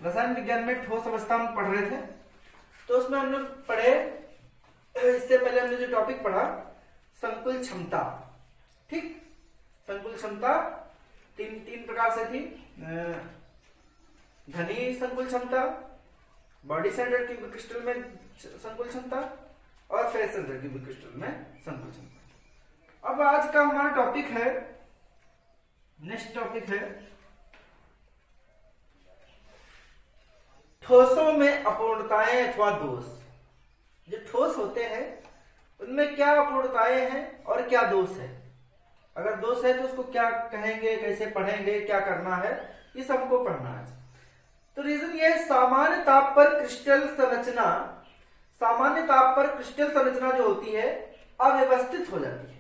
रसायन विज्ञान में ठोस अवस्था हम पढ़ रहे थे, तो उसमें हमने पढ़े, इससे पहले हमने जो टॉपिक पढ़ा संकुल क्षमता। ठीक, संकुल क्षमता तीन प्रकार से थी, घनी संकुल क्षमता, बॉडी सेंटर क्यूबिक क्रिस्टल में संकुल क्षमता और फेस सेंटर क्यूबिक क्रिस्टल में संकुल क्षमता। अब आज का हमारा टॉपिक है, नेक्स्ट टॉपिक है ठोसों में अपूर्णताएं अथवा दोष। जो ठोस होते हैं उनमें क्या अपूर्णताएं हैं और क्या दोष है, अगर दोष है तो उसको क्या कहेंगे, कैसे पढ़ेंगे, क्या करना है, ये सबको पढ़ना है। तो रीजन ये है, सामान्य ताप पर क्रिस्टल संरचना, सामान्य ताप पर क्रिस्टल संरचना जो होती है अव्यवस्थित हो जाती है।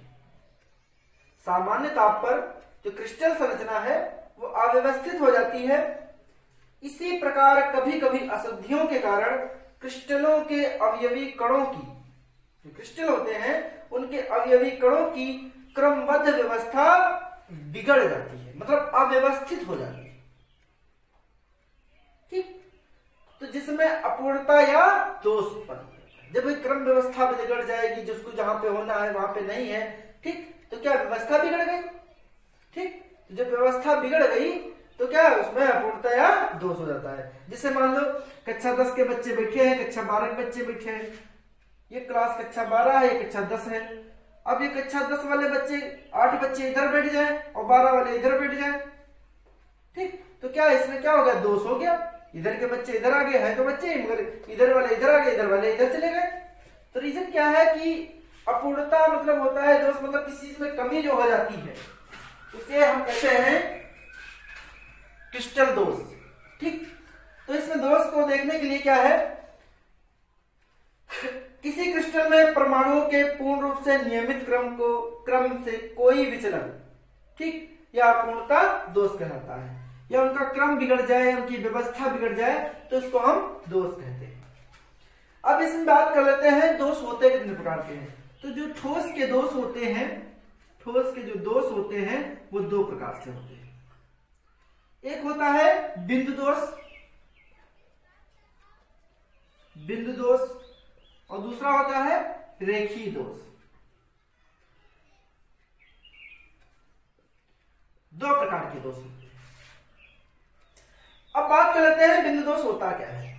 सामान्य ताप पर जो क्रिस्टल संरचना है वो अव्यवस्थित हो जाती है। इसी प्रकार कभी कभी अशुद्धियों के कारण क्रिस्टलों के अवयवी कणों की, जो क्रिस्टल होते हैं उनके अवयवी कणों की क्रमबद्ध व्यवस्था बिगड़ जाती है, मतलब अव्यवस्थित हो जाती है। ठीक, तो जिसमें अपूर्णता या दोष उत्पन्न होता है। जब क्रम व्यवस्था बिगड़ जाएगी, जिसको जहां पे होना है वहां पे नहीं है, ठीक, तो क्या व्यवस्था बिगड़ गई। ठीक, तो जब व्यवस्था बिगड़ गई तो क्या है, उसमें अपूर्णता या दोष हो जाता है। जिससे मान लो कक्षा 10 के बच्चे बैठे हैं, कक्षा 12 के बच्चे बैठे हैं, ये क्लास कक्षा 12 है, ये कक्षा 10 है। अब ये कक्षा 10 वाले बच्चे, 8 बच्चे इधर बैठ जाए और 12 वाले इधर बैठ जाए, ठीक, तो क्या इसमें क्या हो गया, दोष हो गया। इधर के बच्चे इधर आ गए हैं तो बच्चे, मगर इधर वाले इधर आ गए, इधर वाले इधर चले गए। तो रीजन क्या है कि अपूर्णता मतलब होता है दोष, मतलब किसी चीज में कमी जो हो जाती है उसे हम कहते हैं क्रिस्टल दोष। ठीक, तो इसमें दोष को देखने के लिए क्या है, किसी क्रिस्टल में परमाणुओं के पूर्ण रूप से नियमित क्रम से कोई विचलन, ठीक, या अपूर्णता दोष कहलाता है। या उनका क्रम बिगड़ जाए, उनकी व्यवस्था बिगड़ जाए तो इसको हम दोष कहते हैं। अब इसमें बात कर लेते हैं दोष होते कितने प्रकार के हैं। तो जो ठोस के दोष होते हैं, ठोस के जो दोष होते हैं वो दो प्रकार से होते हैं। एक होता है बिंदु दोष, बिंदु दोष, और दूसरा होता है रेखीय दोष। दो प्रकार के दोष होते हैं। अब बात कर लेते हैं बिंदु दोष होता क्या है।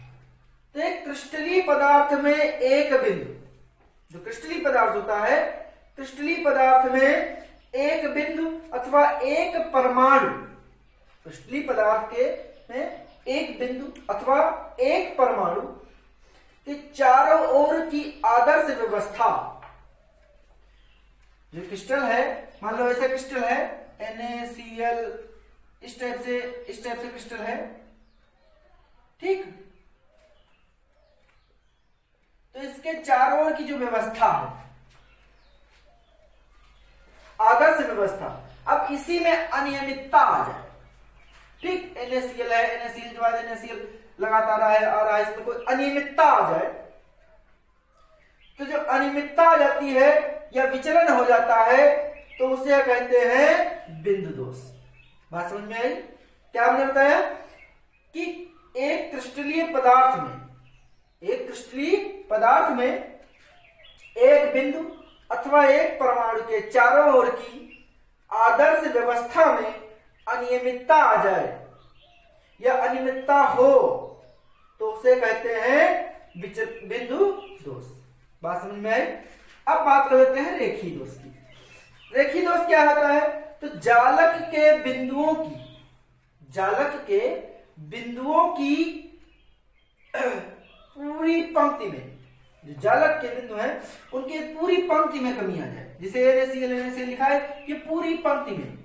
तो एक क्रिस्टलीय पदार्थ में एक बिंदु, जो क्रिस्टलीय पदार्थ होता है, क्रिस्टलीय पदार्थ में एक बिंदु अथवा एक परमाणु, क्रिस्टलीय पदार्थ के में एक बिंदु अथवा एक परमाणु के चारों ओर की आदर्श व्यवस्था, जो क्रिस्टल है, मान लो ऐसा क्रिस्टल है NaCl, इस टाइप से क्रिस्टल है, ठीक, तो इसके चारों ओर की जो व्यवस्था है, आदर्श व्यवस्था, अब इसी में अनियमितता आ जाए, ठीक, NaCl है, NaCl के बाद NaCl लगातार आ रहा है, इसमें कोई अनियमितता आ जाए, तो जो अनियमितता आ जाती है या विचलन हो जाता है तो उसे कहते हैं बिंदु दोष। बात समझ में आई? क्या हमने बताया कि एक क्रिस्टलीय पदार्थ में एक बिंदु अथवा एक परमाणु के चारों ओर की आदर्श व्यवस्था में अनियमितता आ जाए या अनियमितता हो तो उसे कहते हैं बिंदु दोष। बात समझ में आई? अब बात कर लेते हैं रेखीय दोष की। रेखीय दोष क्या होता है? तो जालक के बिंदुओं की पूरी पंक्ति में, जो जालक के बिंदु हैं उनके पूरी पंक्ति में कमी आ जाए, जिसे NaCl लिखा है कि पूरी पंक्ति में,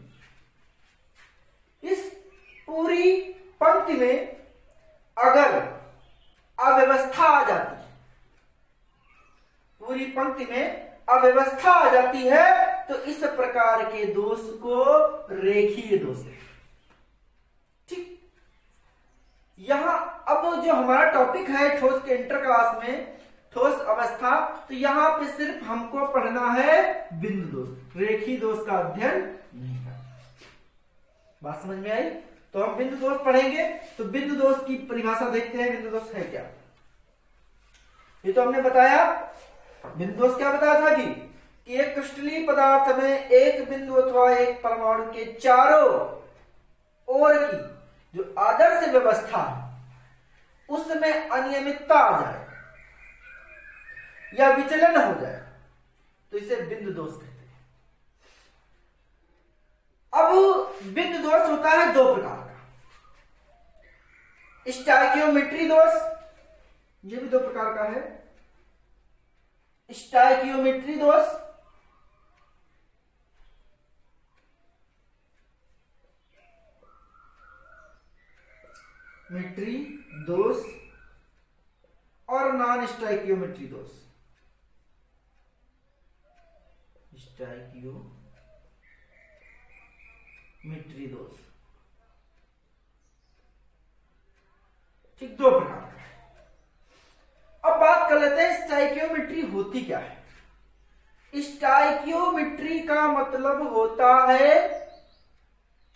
इस पूरी पंक्ति में अगर अव्यवस्था आ जाती है, पूरी पंक्ति में अव्यवस्था आ जाती है तो इस प्रकार के दोष को रेखीय दोष है। ठीक, यहां अब जो हमारा टॉपिक है ठोस के इंटर क्लास में ठोस अवस्था, तो यहां पे सिर्फ हमको पढ़ना है बिंदु दोष, रेखीय दोष का अध्ययन नहीं करना। बात समझ में आई? तो हम बिंदु दोष पढ़ेंगे। तो बिंदु दोष की परिभाषा देखते हैं, बिंदु दोष है क्या। ये तो हमने बताया, बिंदु दोष क्या बताया था कि एक क्रिस्टलीय पदार्थ में एक बिंदु अथवा एक परमाणु के चारों ओर की जो आदर्श व्यवस्था है उसमें अनियमितता आ जाए या विचलन हो जाए तो इसे बिंदु दोष कहते हैं। अब बिंदु दोष होता है दो प्रकार का, स्टाइकियोमेट्री दोष, ये भी दो प्रकार का है, स्टाइकियोमेट्री दोष मेट्री दोष और नॉन स्टाइकियोमेट्री दोष। स्टाइकियोमेट्री दोष ठीक दो प्रकार का है। अब बात कर लेते हैं स्टाइकियोमेट्री होती क्या है। स्टाइकियोमेट्री का मतलब होता है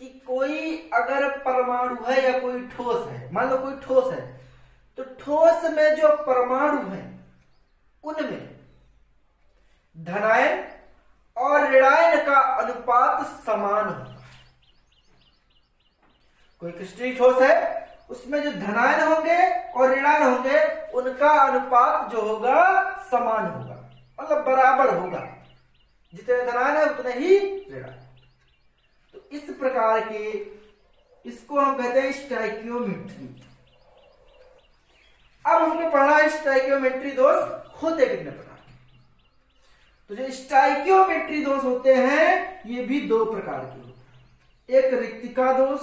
कि कोई अगर परमाणु है या कोई ठोस है, मान लो कोई ठोस है, तो ठोस में जो परमाणु है उनमें धनायन और ऋणायन का अनुपात समान होगा। कोई क्रिस्टलीय ठोस है उसमें जो धनायन होंगे और ऋणायन होंगे उनका अनुपात जो होगा समान होगा, मतलब बराबर होगा, जितने धनायन है उतने ही ऋणायन। तो इस प्रकार के इसको हम कहते हैं स्टाइकियोमेट्री। अब हमको पढ़ना है स्टाइकियोमेट्री दोष होते कितने प्रकार के। तो जो स्टाइकियोमेट्री दोष होते हैं ये भी दो प्रकार के होते हैं, एक रिक्तिका दोष,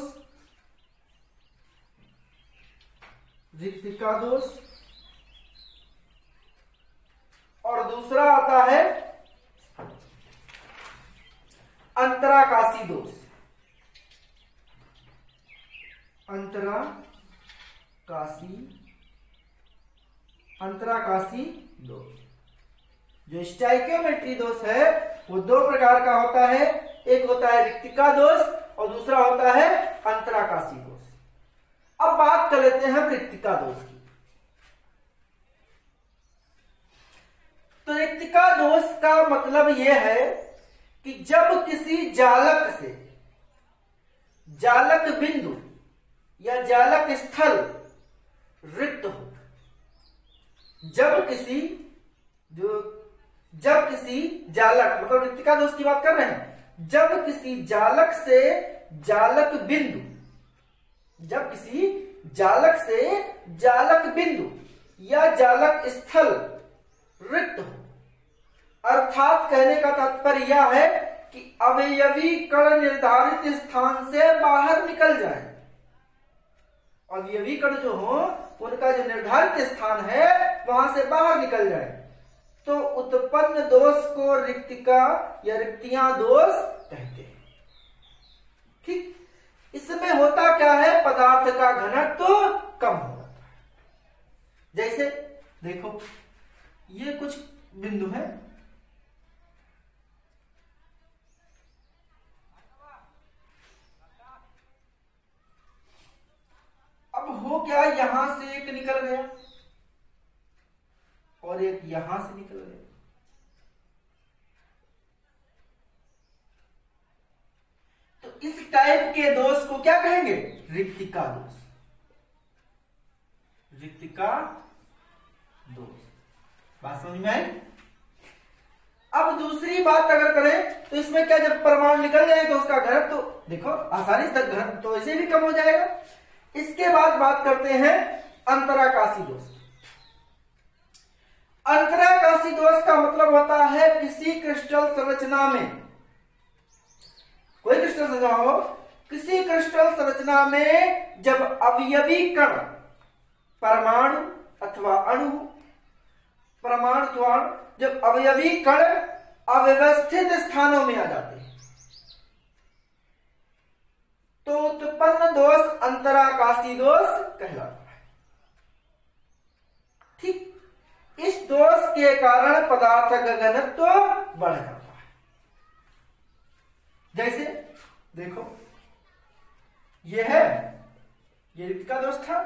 रिक्तिका दोष, और दूसरा आता है अंतराकाशी दोष। अंतराकाशी दोष। जो स्टाइकियोमेट्री दोष है वो दो प्रकार का होता है, एक होता है रिक्तिका दोष और दूसरा होता है अंतराकाशी दोष। अब बात कर लेते हैं हम रिक्तिका दोष की। तो रिक्तिका दोष का मतलब यह है कि जब किसी जालक से जालक बिंदु या जालक स्थल रिक्त हो, जब किसी जालक, मतलब रिक्तिका दोष की बात कर रहे हैं, जब किसी जालक से जालक बिंदु, जब किसी जालक से जालक बिंदु या जालक स्थल रिक्त हो, अर्थात कहने का तात्पर्य यह है कि अवयवी कण निर्धारित स्थान से बाहर निकल जाए। अवयवी कण जो हो उनका जो निर्धारित स्थान है वहां से बाहर निकल जाए तो उत्पन्न दोष को रिक्तिका या रिक्तियां दोष कहते हैं। ठीक, इसमें होता क्या है, पदार्थ का घनत्व तो कम हो जाता है। जैसे देखो ये कुछ बिंदु है, अब हो क्या, यहां से एक निकल गया और एक यहां से निकल गया। तो इस टाइप के दोष को क्या कहेंगे, रिक्तिका दोष। रिक्तिका दोष, बात समझ में आई। अब दूसरी बात अगर करें तो इसमें क्या, जब परमाणु निकल जाए तो उसका घनत्व तो देखो आसानी से घनत्व तो ऐसे भी कम हो जाएगा। इसके बाद बात करते हैं अंतराकाशी दोष। अंतराकाशी दोष का मतलब होता है किसी क्रिस्टल संरचना में, कोई क्रिस्टल संरचना हो, किसी क्रिस्टल संरचना में जब अवयवी कण, परमाणु अथवा अणु, परमाणु अथवा जब अवयवी कण अव्यवस्थित स्थानों में आ जाते हैं तो उत्पन्न दोष अंतराकाशी दोष कहलाता है। ठीक, इस दोष के कारण पदार्थ का घनत्व बढ़ जाता है। जैसे देखो ये है, ये रिक्तिका दोष था।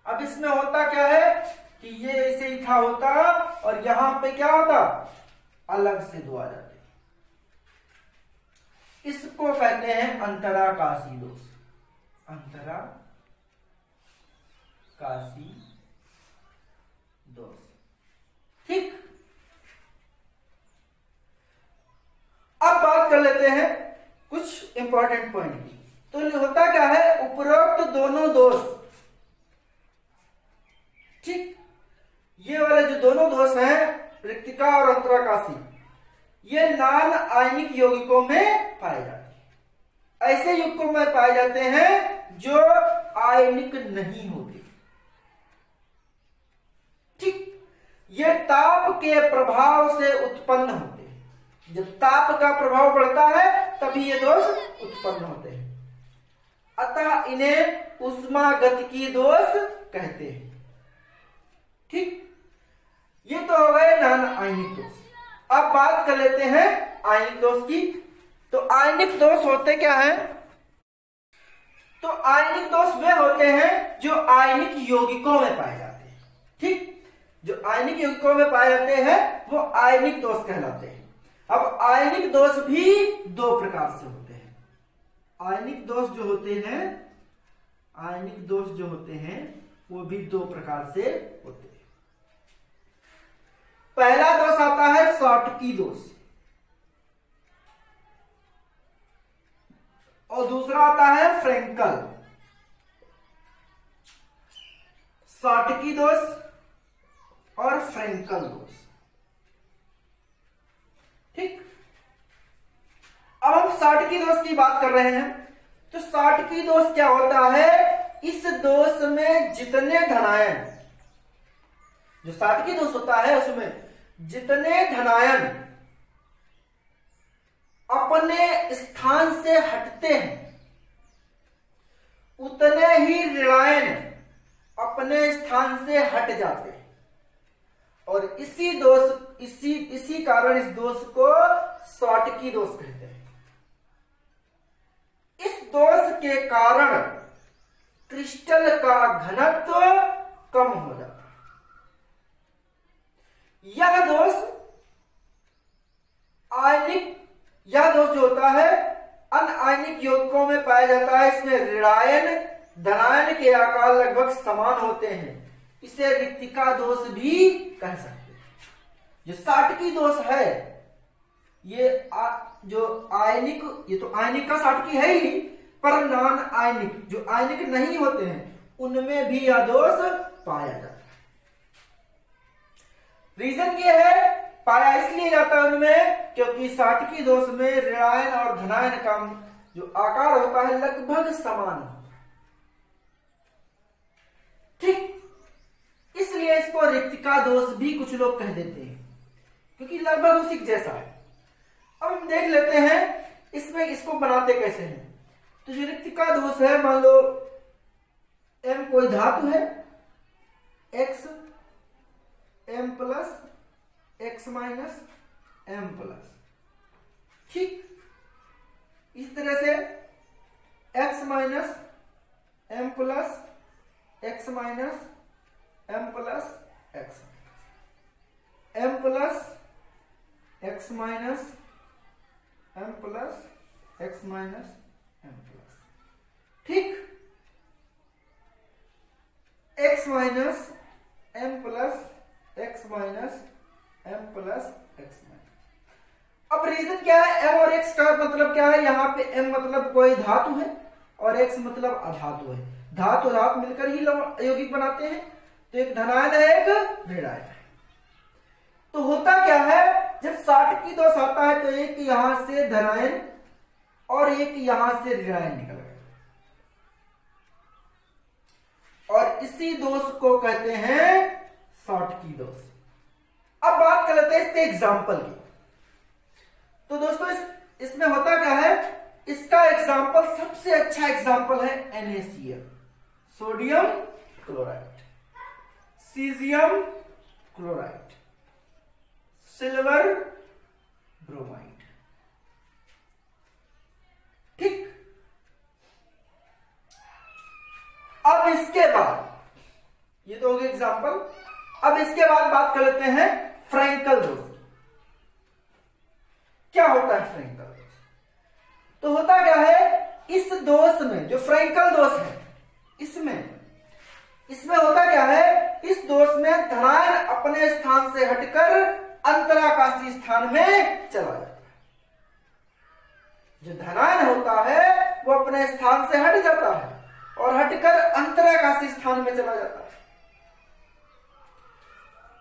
अब इसमें होता क्या है कि ये ऐसे ही था होता और यहां पे क्या होता, अलग से दो आ जाते। इसको कहते हैं अंतराकाशी दोष, अंतराकाशी दोष। ठीक, अब बात कर लेते हैं कुछ इंपॉर्टेंट पॉइंट की। तो होता क्या है, उपरोक्त दोनों दोष, ठीक, ये वाले जो दोनों दोष हैं रिक्तिका और अंतराकाशी, ये नान आयनिक यौगिकों में पाए जाते हैं। ऐसे यौगिकों में पाए जाते हैं जो आयनिक नहीं होते। ठीक, ये ताप के प्रभाव से उत्पन्न होते हैं। जब ताप का प्रभाव बढ़ता है तभी ये दोष उत्पन्न होते हैं, अतः इन्हें उष्मागतिकी दोष कहते हैं। ठीक, ये तो हो गए नान आयनिक दोष। अब बात कर लेते हैं आयनिक दोष की। तो आयनिक दोष होते क्या हैं? तो आयनिक दोष वे होते हैं जो आयनिक यौगिकों में पाए जाते हैं। ठीक, जो आयनिक यौगिकों में पाए जाते हैं वो आयनिक दोष कहलाते हैं। अब आयनिक दोष भी दो प्रकार से होते हैं। आयनिक दोष जो होते हैं, आयनिक दोष जो होते हैं वो भी दो प्रकार से होते हैं। पहला दोष आता है शॉटकी दोष और दूसरा आता है फ्रेंकल। शॉटकी दोष और फ्रेंकल दोष। ठीक, अब हम शॉटकी दोष की बात कर रहे हैं। तो शॉटकी दोष क्या होता है? इस दोष में जितने धनायन, जो शॉटकी दोष होता है उसमें जितने धनायन अपने स्थान से हटते हैं उतने ही ऋणायन अपने स्थान से हट जाते हैं। और इसी कारण इस दोष को शॉटकी दोष कहते हैं। इस दोष के कारण क्रिस्टल का घनत्व कम हो जाता है। यह दोष जो होता है अनआयनिक यौगिकों में पाया जाता है। इसमें ऋणायन धनायन के आकार लगभग समान होते हैं। इसे रिक्तिका दोष भी कह सकते हैं। जो शॉटकी दोष है ये जो आयनिक, ये तो आयनिक का शॉटकी है ही, पर नॉन आयनिक जो आयनिक नहीं होते हैं उनमें भी यह दोष पाया जाता है। रीजन ये है, पाया इसलिए जाता है उनमें क्योंकि शॉटकी दोष में ऋणायन और धनायन का जो आकार होता है लगभग समान होता है। ठीक, इसलिए इसको रिक्तिका दोष भी कुछ लोग कह देते हैं क्योंकि लगभग उसी जैसा है। अब हम देख लेते हैं इसमें इसको बनाते कैसे हैं। तो जो रिक्तिका दोष है, मान लो M कोई धातु है, X M plus X minus M plus. ठीक, इस तरह से X minus M plus X minus M plus X, M plus X minus M plus X minus M plus. ठीक, X minus M plus X minus M plus X minus. अब reason क्या है? M और X का मतलब क्या है? यहाँ पे M मतलब कोई धातु है और X मतलब अधातु है। धातु धातु मिलकर ही यौगिक बनाते हैं। तो एक धनायन है, एक ऋणायन है। तो होता क्या है, जब शॉटकी दोष आता है तो एक यहां से धनायन और एक यहां से ऋणायन निकल गया और इसी दोष को कहते हैं शॉटकी दोष। अब बात कर लेते हैं इसके एग्जाम्पल की। तो दोस्तों इसमें होता क्या है, इसका एग्जाम्पल, सबसे अच्छा एग्जाम्पल है NaCl, sodium chloride, caesium chloride, silver bromide. ठीक, अब इसके बाद, ये तो हो गया एग्जाम्पल, अब इसके बाद बात कर लेते हैं फ्रैंकल दोष। क्या होता है फ्रैंकल दोष? तो होता क्या है, इस दोष में, जो फ्रैंकल दोष है, इसमें होता क्या है, इस दोष में धनायन अपने स्थान से हटकर अंतराकाशी स्थान में चला जाता है। जो धनायन होता है वो अपने स्थान से हट जाता है और हटकर अंतराकाशी स्थान में चला जाता है।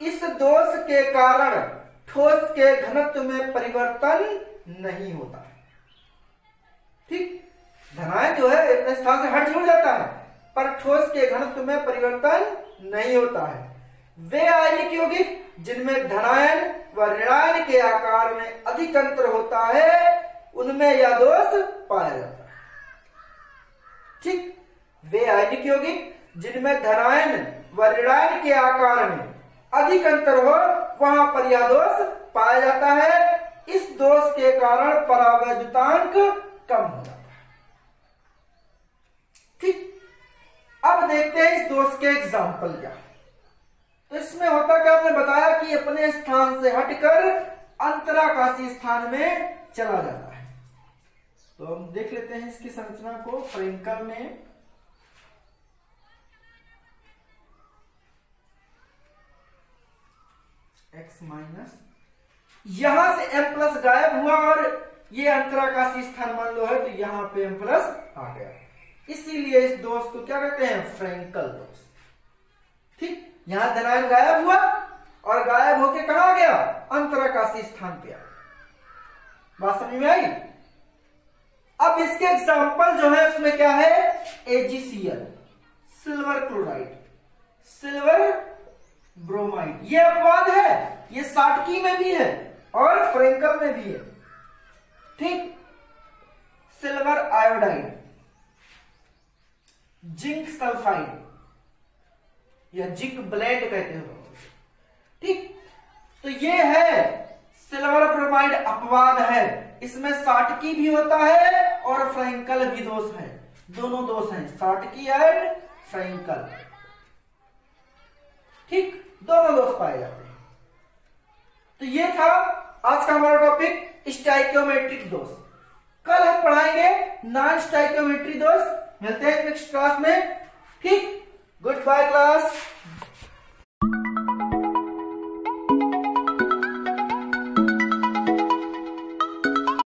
इस दोष के कारण ठोस के घनत्व में परिवर्तन नहीं होता है। ठीक, धनायन जो है अपने स्थान से हट जरूर जाता है, पर ठोस के घनत्व में परिवर्तन नहीं होता है। वे आयनिक यौगिक जिनमें धनायन व ऋणायन के आकार में अधिक अंतर होता है, उनमें यह दोष पाया जाता है। ठीक, वे आयनिक यौगिक जिनमें धनायन व ऋणायन के आकार में अधिक अंतर हो, वहां पर यह दोष पाया जाता है। इस दोष के कारण परावैद्युतांक कम हो जाता है। ठीक, अब देखते हैं इस दोष के एग्जाम्पल क्या। तो इसमें होता क्या, आपने बताया कि अपने स्थान से हटकर अंतराकाशी स्थान में चला जाता है। तो हम देख लेते हैं इसकी संरचना को फ्रैंकल में। x माइनस, यहां से m प्लस गायब हुआ और ये अंतराकाशी स्थान मान लो है, तो यहां पे m प्लस आ गया, इसीलिए इस दोष को क्या कहते हैं, फ्रैंकल दोष। ठीक, यहां धनायन गायब हुआ और गायब होके कहां गया, अंतराकाशी स्थान पे आ। बात समझ में आई? अब इसके एग्जाम्पल जो है उसमें क्या है, AgCl, silver chloride, silver bromide, ये अपवाद है, ये साटकी में भी है और फ्रैंकल में भी है। ठीक, सिल्वर आयोडाइड, जिंक सल्फाइड या जिंक ब्लेंड कहते हैं। ठीक, तो ये है सिल्वर ब्रोमाइड, अपवाद है, इसमें साटकी भी होता है और फ्रैंकल भी दोष है, दोनों दोष हैं, साटकी एंड फ्रैंकल। ठीक, दोनों दोष पाए जाते हैं। तो ये था आज का हमारा टॉपिक, स्टाइकियोमेट्रिक दोष। कल हम पढ़ाएंगे नॉन स्टाइकियोमेट्रिक दोष। मिलते हैं नेक्स्ट क्लास में। ठीक, गुड बाय क्लास।